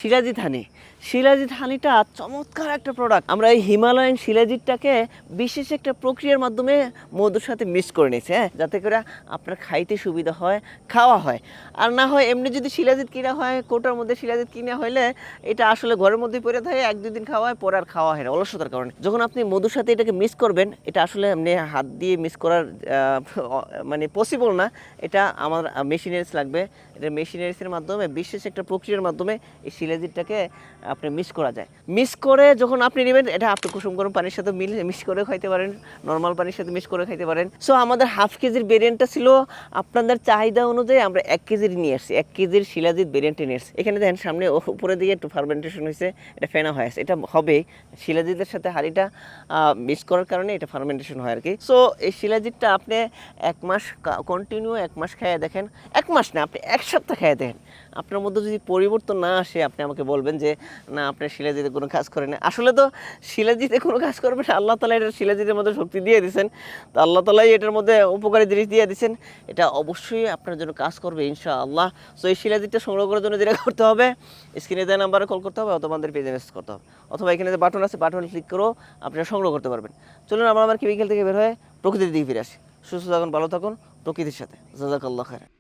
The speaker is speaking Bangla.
শিলাজিৎ হানি। শিলাজিৎ হানিটা চমৎকার একটা প্রোডাক্ট। আমরা এই হিমালয়ান শিলাজিৎটাকে বিশেষ একটা প্রক্রিয়ার মাধ্যমে মধুর সাথে মিক্স করে নিয়েছি, হ্যাঁ, যাতে করে আপনার খাইতে সুবিধা হয়, খাওয়া হয়। আর না হয় এমনি যদি শিলাজিৎ কিনা হয়, কোটার মধ্যে শিলাজিৎ কিনা হইলে এটা আসলে ঘরের মধ্যে পড়ে থাকে, 1-2 দিন খাওয়া হয়, পরে আর খাওয়া হয় না অলসতার কারণে। যখন আপনি মধুর সাথে এটাকে মিক্স করবেন, এটা আসলে এমনি হাত দিয়ে মিক্স করার মানে পসিবল না, এটা আমার মেশিনারিজ লাগবে। এটা মেশিনারিজের মাধ্যমে বিশেষ একটা প্রক্রিয়ার মাধ্যমে এই শিলাজিৎটাকে আপনি মিক্স করা যায়। মিক্স করে যখন আপনি নেবেন, এটা আপনি কুসুম গরম পানির সাথে মিক্স করে খাইতে পারেন, নর্মাল পানির সাথে মিক্স করে খাইতে পারেন। সো আমাদের হাফ কেজির ভেরিয়েন্টটা ছিল আপনাদের চাহিদা অনুযায়ী আমরা 1 কেজির নিয়ে আসছি, 1 কেজির শিলাজিৎ ভেরিয়েন্টে নিয়ে আসছি। এখানে দেখেন সামনে উপরে দিকে একটু ফার্মেন্টেশন হয়েছে, এটা ফেনা হয়ে আছে, এটা হবেই শিলাজিতের সাথে হাঁড়িটা মিক্স করার কারণে এটা ফার্মেন্টেশন হয় আর কি। সো এই শিলাজিৎটা আপনি 1 মাস কন্টিনিউ 1 মাস খেয়ে দেখেন, 1 মাস না, আপনি 1 সপ্তাহ খেয়ে দেখেন। আপনার মধ্যে যদি পরিবর্তন না আসে, আপনি আমাকে বলবেন যে না আপনার শিলাজিতে কোনো কাজ করে না। আসলে তো শিলাজিতে কোনো কাজ করবে না, আল্লাহ তাআলা এটা শিলাজিতের মধ্যে শক্তি দিয়ে দিয়েছেন, তো আল্লাহ তাআলাই এটার মধ্যে উপকারী জিনিস দিয়ে দিয়েছেন, এটা অবশ্যই আপনার জন্য কাজ করবে ইনশাআল্লাহ। সো এই শিলাজিতটা সংগ্রহ করার জন্য যেটা করতে হবে, স্ক্রিনে দেওয়া নাম্বারে কল করতে হবে অথবা আমাদের পেজে মেসেজ করতে হবে, অথবা এখানে যে বাটন আছে বাটন ক্লিক করেও আপনারা সংগ্রহ করতে পারবেন। চলুন আমরা আমার কেমিক্যাল থেকে বের হয়ে প্রকৃতির দিকে ফিরে আসি। সুস্থ থাকুন, ভালো থাকুন প্রকৃতির সাথে। জাযাকাল্লাহ খায়রান।